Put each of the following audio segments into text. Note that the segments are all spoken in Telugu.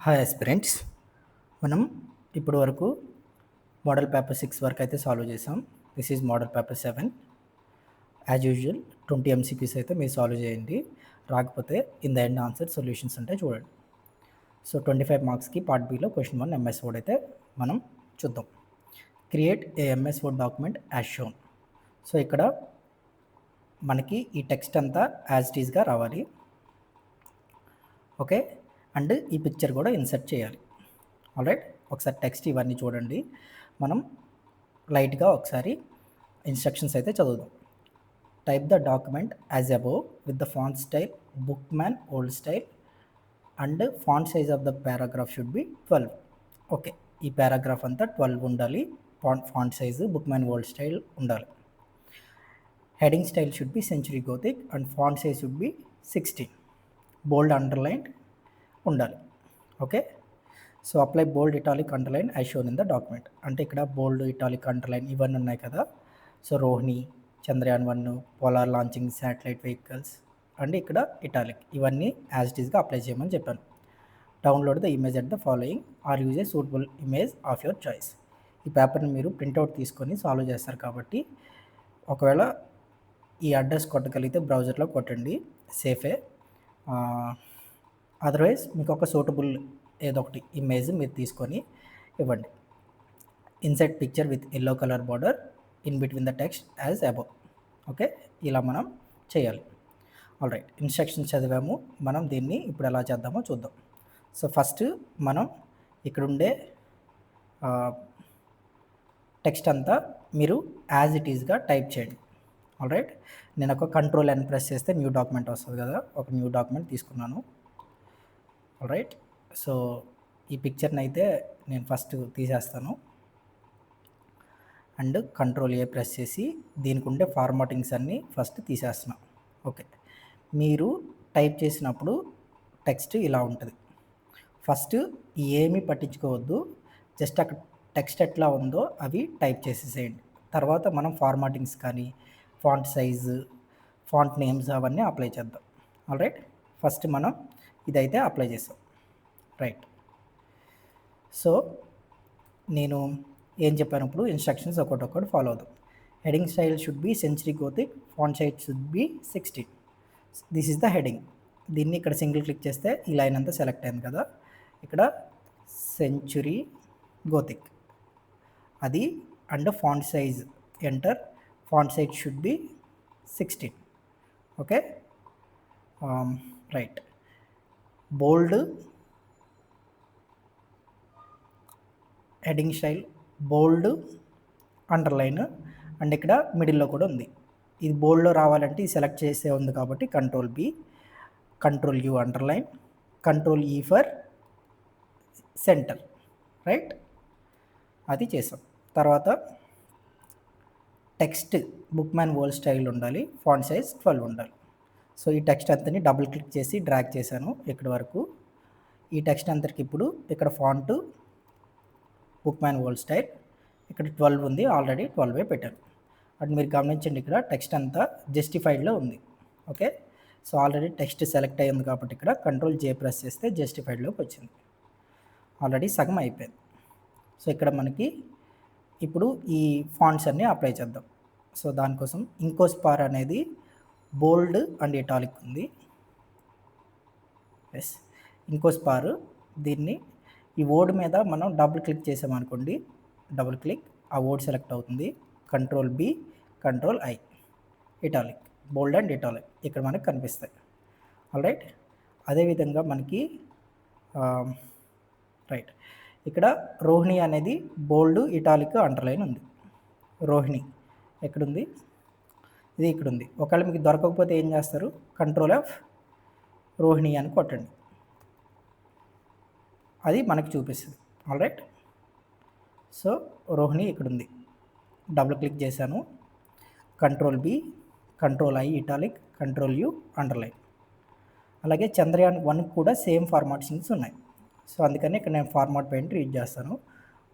Hi aspirants. మనం ఇప్పటి వరకు మోడల్ పేపర్ 6 వరకు అయితే సాల్వ్ చేసాం. This is model paper 7. As usual 20 MCQs అయితే మీరు సాల్వ్ చేయండి. రాకపోతే in the end answer solutions ఉంటాయి చూడండి. సో 25 మార్క్స్కి part below question 1 MS word అయితే మనం చూద్దాం. Create a MS word document as shown. So ఇక్కడ మనకి ఈ టెక్స్ట్ అంతా యాజ్ ఇట్ ఈస్గా రావాలి. ఓకే, అండ్ ఈ పిక్చర్ కూడా ఇన్సర్ట్ చేయాలి. ఆల్రైట్, ఒకసారి టెక్స్ట్ ఇవన్నీ చూడండి. మనం లైట్గా ఒకసారి ఇన్స్ట్రక్షన్స్ అయితే చదువుదాం. Type the document as above with the font style Bookman Old Style and font size of the paragraph should be 12. Okay, ఈ పారాగ్రాఫ్ అంతా 12 ఉండాలి. Font size Bookman Old Style ఉండాలి. Heading style should be Century Gothic and font size should be 16. Bold underline ఉండాలి. Okay, so apply bold italic underline I shown in the document. అంటే ఇక్కడ బోల్డ్ ఇటాలిక్ అండర్లైన్ ఇవన్నీ ఉన్నాయి కదా. So Rohini, Chandrayaan 1, polar launching satellite vehicles and ఇక్కడ ఇటాలిక్ ఇవన్నీ యాజ్ ఇట్ ఈస్గా అప్లై చేయమని చెప్పాను. Download the image at the following or use a suitable image of your choice. ఈ పేపర్ని మీరు ప్రింట్అవుట్ తీసుకొని సాల్వ్ చేస్తారు కాబట్టి ఒకవేళ ఈ అడ్రస్ కొట్టగలిగితే బ్రౌజర్లో కొట్టండి, సేఫే. అదర్వైజ్ మీకు ఒక సూటబుల్ ఏదో ఒకటి ఇమేజ్ మీరు తీసుకొని ఇవ్వండి. Insert picture with yellow colour border in between the text as above. Okay, ఇలా మనం చేయాలి. ఆల్రైట్, ఇన్స్ట్రక్షన్స్ చదివాము. మనం దీన్ని ఇప్పుడు ఎలా చేద్దామో చూద్దాం. సో ఫస్ట్ మనం ఇక్కడుండే టెక్స్ట్ అంతా మీరు యాజ్ ఇట్ ఈస్గా టైప్ చేయండి. ఆల్రైట్, నేను ఒక కంట్రోల్ N ప్రెస్ చేస్తే న్యూ డాక్యుమెంట్ వస్తుంది కదా. ఒక న్యూ డాక్యుమెంట్ తీసుకున్నాను. ఆల్రైట్, సో ఈ పిక్చర్ని అయితే నేను ఫస్ట్ తీసేస్తాను అండ్ కంట్రోల్ A ప్రెస్ చేసి దీనికి ఉండే ఫార్మాటింగ్స్ అన్నీ ఫస్ట్ తీసేస్తున్నాను. ఓకే, మీరు టైప్ చేసినప్పుడు టెక్స్ట్ ఇలా ఉంటుంది. ఫస్ట్ ఏమీ పట్టించుకోవద్దు, జస్ట్ అక్కడ టెక్స్ట్ ఎట్లా ఉందో అవి టైప్ చేసేసేయండి. తర్వాత మనం ఫార్మాటింగ్స్ కానీ ఫాంట్ సైజు, ఫాంట్ నేమ్స్ అవన్నీ అప్లై చేద్దాం. ఆల్రైట్, ఫస్ట్ మనం ఇదైతే అప్లై చేస్తాం. రైట్, సో నేను ఏం చెప్పాను ఇప్పుడు ఇన్స్ట్రక్షన్స్ ఒకటి ఫాలో అవుదాం. Heading style should be Century Gothic, font size should be 16. This is the heading. దీన్ని ఇక్కడ సింగిల్ క్లిక్ చేస్తే ఈ లైన్ అంతా సెలెక్ట్ అయింది కదా. ఇక్కడ సెంచురీ గోతిక్ అది and font size enter, font size should be 16. Okay, right. Bold heading style bold underline and ఇక్కడ మిడిల్లో కూడా ఉంది. ఇది బోల్డ్లో రావాలంటే ఇది సెలెక్ట్ చేసే ఉంది కాబట్టి control B, control U underline, control E for centre. Right, అది చేసాం. తర్వాత text book man Old Style ఉండాలి, ఫాంట్ సైజ్ 12 ఉండాలి. సో ఈ టెక్స్ట్ అంతని డబుల్ క్లిక్ చేసి డ్రాగ్ చేశాను ఇక్కడి వరకు. ఈ టెక్స్ట్ అంతటికి ఇప్పుడు ఇక్కడ font book man Old style ఇక్కడ 12 ఉంది, ఆల్రెడీ 12 పెట్టాను. అటు మీరు గమనించండి, ఇక్కడ టెక్స్ట్ అంతా జస్టిఫైడ్లో ఉంది. Okay, so already text select అయ్యింది కాబట్టి ఇక్కడ కంట్రోల్ J ప్రెస్ చేస్తే జస్టిఫైడ్లోకి వచ్చింది. ఆల్రెడీ సగం అయిపోయింది. సో ఇక్కడ మనకి ఇప్పుడు ఈ ఫాంట్స్ అన్నీ అప్లై చేద్దాం. సో దానికోసం ఇంకోస్పార్ అనేది బోల్డ్ అండ్ ఇటాలిక్ ఉంది. ఎస్, ఇంకోస్పార్ దీన్ని ఈ వర్డ్ మీద మనం డబుల్ క్లిక్ చేసామనుకోండి, డబుల్ క్లిక్ ఆ వర్డ్ సెలెక్ట్ అవుతుంది. Control B, control I, italic, bold and italic ఇక్కడ మనకు కనిపిస్తాయి. ఆల్రైట్, అదేవిధంగా మనకి రైట్ ఇక్కడ రోహిణి అనేది బోల్డ్ ఇటాలిక్ అండర్లైన్ ఉంది. రోహిణి ఎక్కడుంది? ఇది ఇక్కడ ఉంది. ఒకవేళ మీకు దొరకకపోతే ఏం చేస్తారు, కంట్రోల్ F రోహిణి అని కొట్టండి, అది మనకి చూపిస్తుంది. ఆల్రైట్, సో రోహిణి ఇక్కడ ఉంది. డబుల్ క్లిక్ చేశాను, control B, control I italic, control U underline. అలాగే చంద్రయాన్ 1 కూడా సేమ్ ఫార్మాటింగ్స్ ఉన్నాయి. సో అందుకని ఇక్కడ నేను ఫార్మాట్ పెయింటర్ యూజ్ చేస్తాను.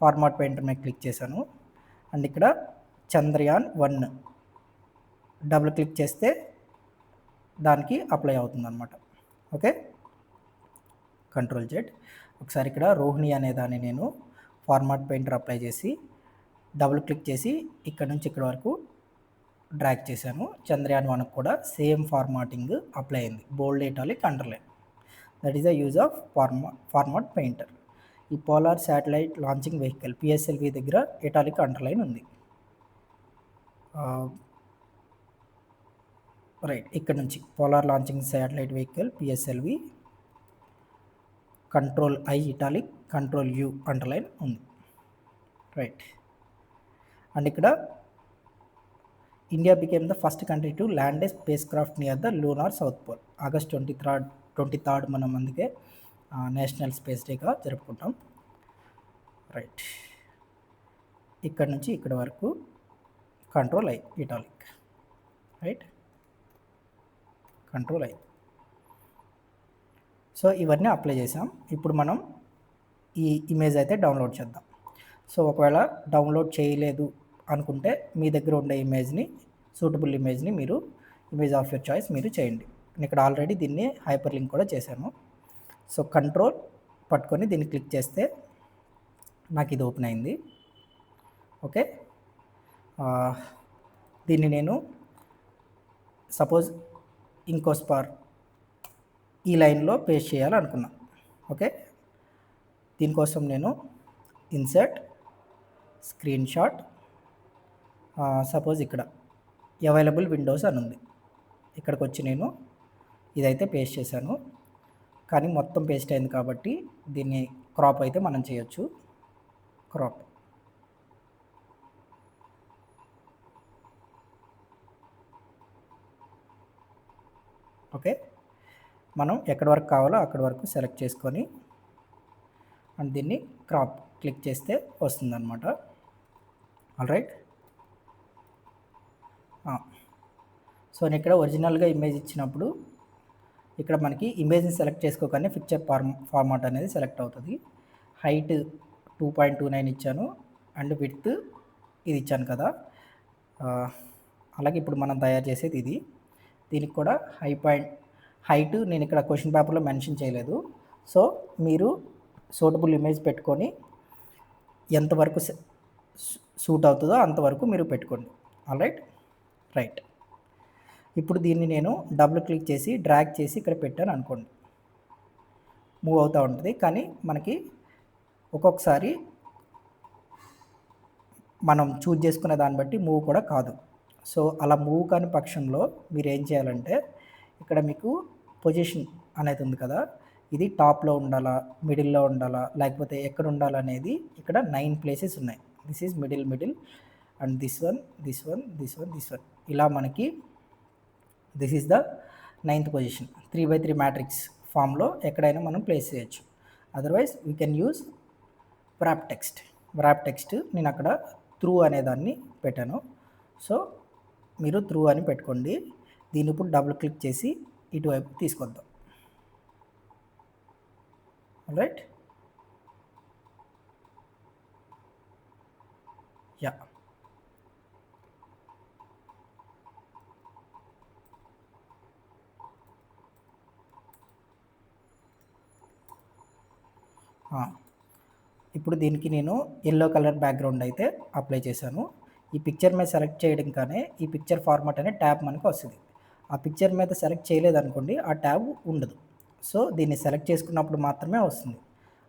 ఫార్మాట్ పెయింటర్ మీద క్లిక్ చేశాను అండ్ ఇక్కడ చంద్రయాన్ 1 డబుల్ క్లిక్ చేస్తే దానికి అప్లై అవుతుంది అన్నమాట. Okay, control Z. ఒకసారి ఇక్కడ రోహిణి అనే దాన్ని నేను ఫార్మాట్ పెయింటర్ అప్లై చేసి డబుల్ క్లిక్ చేసి ఇక్కడ నుంచి ఇక్కడ వరకు డ్రాగ్ చేశాను. చంద్రయాన్ 1 కూడా సేమ్ ఫార్మాటింగ్ అప్లై అయింది, bold, italic, underline. That is the use of format painter. ఈ polar satellite launching vehicle PSLV దగ్గర ఇటాలిక్, అండర్లైన్ ఉంది. రైట్, ఇక్కడ నుంచి polar launching satellite vehicle PSLV control I italic, control U underline ఉంది. రైట్, అండ్ ఇక్కడ India became the first country to land a spacecraft near the lunar south pole. August 23rd మనం అందుకే నేషనల్ స్పేస్ డేగా జరుపుకుంటాం. రైట్, ఇక్కడ నుంచి ఇక్కడ వరకు control I italic. Right, control I. So ఇవన్నీ అప్లై చేసాం. ఇప్పుడు మనం ఈ ఇమేజ్ అయితే డౌన్లోడ్ చేద్దాం. సో ఒకవేళ డౌన్లోడ్ చేయలేదు అనుకుంటే మీ దగ్గర ఉండే ఇమేజ్ని, సూటబుల్ ఇమేజ్ని మీరు ఇమేజ్ ఆఫ్ యువర్ చాయిస్ మీరు చేయండి. నేను ఇక్కడ ఆల్రెడీ దీన్ని హైపర్ లింక్ కూడా చేశాను. సో కంట్రోల్ పట్టుకొని దీన్ని క్లిక్ చేస్తే నాకు ఇది ఓపెన్ అయింది. ఓకే, దీన్ని నేను సపోజ్ ఇంకో స్పార్ ఈ లైన్లో పేస్ట్ చేయాలనుకున్నా. ఓకే, దీనికోసం నేను ఇన్సర్ట్, స్క్రీన్ షాట్, సపోజ్ ఇక్కడ అవైలబుల్ విండోస్ అని ఉంది, ఇక్కడికి వచ్చి నేను ఇదైతే పేస్ట్ చేశాను. కానీ మొత్తం పేస్ట్ అయింది కాబట్టి దీన్ని క్రాప్ అయితే మనం చేయొచ్చు. క్రాప్, ఓకే, మనం ఎక్కడి వరకు కావాలో అక్కడి వరకు సెలెక్ట్ చేసుకొని అండ్ దీన్ని క్రాప్ క్లిక్ చేస్తే వస్తుందన్నమాట. ఆల్రైట్, సో నేను ఇక్కడ ఒరిజినల్గా ఇమేజ్ ఇచ్చినప్పుడు ఇక్కడ మనకి ఇమేజ్ని సెలెక్ట్ చేసుకోగానే పిక్చర్ ఫార్మాట్ అనేది సెలెక్ట్ అవుతుంది. హైట్ 2.29 ఇచ్చాను అండ్ విడ్త్ ఇది ఇచ్చాను కదా. అలాగే ఇప్పుడు మనం తయారు చేసేది ఇది. దీనికి కూడా హైట్ నేను ఇక్కడ క్వశ్చన్ పేపర్లో మెన్షన్ చేయలేదు. సో మీరు సూటబుల్ ఇమేజ్ పెట్టుకొని ఎంతవరకు సూట్ అవుతుందో అంతవరకు మీరు పెట్టుకోండి. Alright, right. ఇప్పుడు దీన్ని నేను డబుల్ క్లిక్ చేసి డ్రాగ్ చేసి ఇక్కడ పెట్టాను అనుకోండి, మూవ్ అవుతూ ఉంటుంది. కానీ మనకి ఒక్కొక్కసారి మనం చూజ్ చేసుకునే దాన్ని బట్టి మూవ్ కూడా కాదు. సో అలా మూవ్ కాని పక్షంలో మీరు ఏం చేయాలంటే ఇక్కడ మీకు పొజిషన్ అనేది ఉంది కదా, ఇది టాప్లో ఉండాలా, మిడిల్లో ఉండాలా, లేకపోతే ఎక్కడ ఉండాలనేది ఇక్కడ 9 ప్లేసెస్ ఉన్నాయి. This is middle and this one. ఇలా మనకి this is the 9th position. 3x3 matrix ఫామ్లో ఎక్కడైనా మనం ప్లేస్ చేయొచ్చు. Otherwise we can use wrap text. నేను అక్కడ త్రూ అనేదాన్ని పెట్టాను. సో మీరు త్రూ అని పెట్టుకోండి. దీన్ని ఇప్పుడు డబుల్ క్లిక్ చేసి ఇటువైపు తీసుకొద్దాం. Right, yeah. ఇప్పుడు దీనికి నేను ఎల్లో కలర్ బ్యాక్గ్రౌండ్ అయితే అప్లై చేశాను. ఈ పిక్చర్ మీద సెలెక్ట్ చేయడం కానీ ఈ పిక్చర్ ఫార్మాట్ అనే ట్యాబ్ మనకు వస్తుంది. ఆ పిక్చర్ మీద సెలెక్ట్ చేయలేదనుకోండి ఆ ట్యాబ్ ఉండదు. సో దీన్ని సెలెక్ట్ చేసుకున్నప్పుడు మాత్రమే వస్తుంది.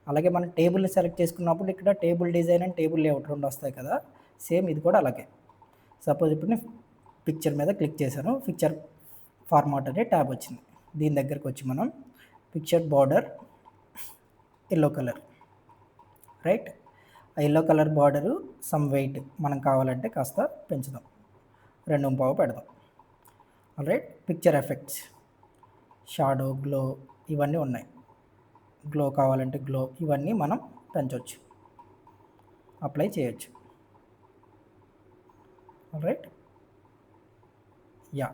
అలాగే మనం టేబుల్ని సెలెక్ట్ చేసుకున్నప్పుడు ఇక్కడ table design and table layout రెండు వస్తాయి కదా, సేమ్ ఇది కూడా అలాగే. సపోజ్ ఇప్పుడు నేను పిక్చర్ మీద క్లిక్ చేశాను, పిక్చర్ ఫార్మాట్ అనే ట్యాబ్ వచ్చింది. దీని దగ్గరకు వచ్చి మనం picture border yellow colour, right. ఆ yellow colour border some weight మనం కావాలంటే కాస్త పెంచుదాం, 2.5 పెడదాం. Alright, picture effects, shadow, glow ఇవన్నీ ఉన్నాయి. గ్లో కావాలంటే గ్లో, ఇవన్నీ మనం పెంచవచ్చు, అప్లై చేయొచ్చు. Alright, yeah.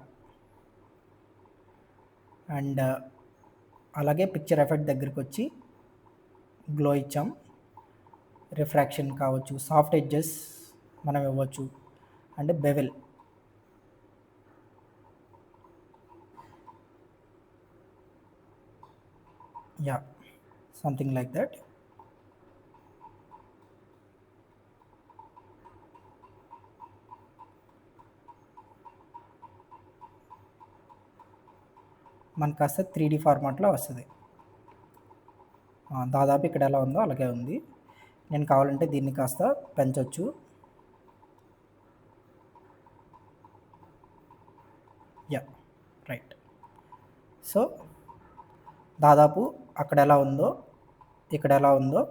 అండ్ అలాగే పిక్చర్ ఎఫెక్ట్ దగ్గరికి వచ్చి గ్లో ఇచ్చాం, రిఫ్రాక్షన్ కావచ్చు, సాఫ్ట్ ఎడ్జెస్ మనం ఇవ్వచ్చు, and bevel. Yeah, something like that. మనకు కాస్త 3D ఫార్మాట్లో వస్తుంది. దాదాపు ఇక్కడ ఎలా ఉందో అలాగే ఉంది. నేను కావాలంటే దీన్ని కాస్త పెంచవచ్చు. Yeah right. సో దాదాపు అక్కడ ఎలా ఉందో ఇక్కడ ఎలా ఉందో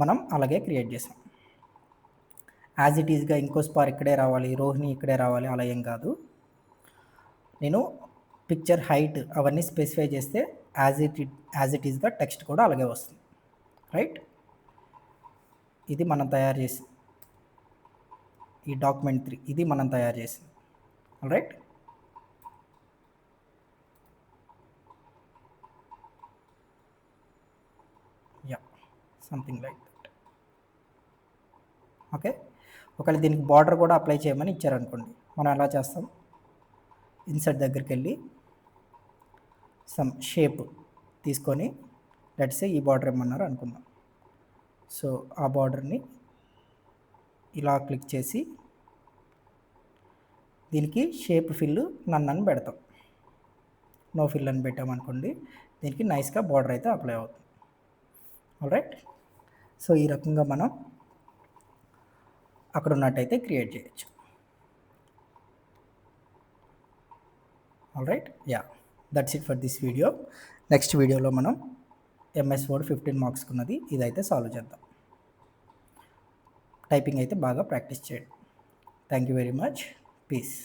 మనం అలాగే క్రియేట్ చేసాం. యాజ్ ఇట్ ఈజ్గా ఇంకో స్పార్ ఇక్కడే రావాలి, రోహిణి ఇక్కడే రావాలి అలా ఏం కాదు. నేను పిక్చర్ హైట్ అవన్నీ స్పెసిఫై చేస్తే యాజ్ ఇట్ ఈజ్గా టెక్స్ట్ కూడా అలాగే వస్తుంది. రైట్. ఇది మనం తయారు చేసి ఈ డాక్యుమెంట్ 3 ఇది మనం తయారు చేసింది. Right. Yeah something like that. Okay. ఒకవేళ దీనికి బార్డర్ కూడా అప్లై చేయమని ఇచ్చారనుకోండి, మనం ఎలా చేస్తాం, ఇన్సర్ట్ దగ్గరికి వెళ్ళి సమ్ షేప్ తీసుకొని లెట్స్ సే ఈ బార్డర్ ఏమన్నారు అనుకుందాం. సో ఆ బార్డర్ని ఇలా క్లిక్ చేసి దీనికి షేప్ ఫిల్ నన్ను అని పెడతాం. నో ఫిల్ అని పెట్టామనుకోండి, దీనికి నైస్గా బార్డర్ అయితే అప్లై అవుతుంది. ఆల్రైట్. సో ఈ రకంగా మనం అక్కడ ఉన్నట్టయితే క్రియేట్ చేయొచ్చు. Alright. Yeah that's it for this video. Next వీడియోలో మనం ఎంఎస్ వర్డ్ 15 మార్క్స్కి ఉన్నది ఇదైతే సాల్వ్ చేద్దాం. టైపింగ్ అయితే బాగా ప్రాక్టీస్ చేయండి. Thank you very much. Piece.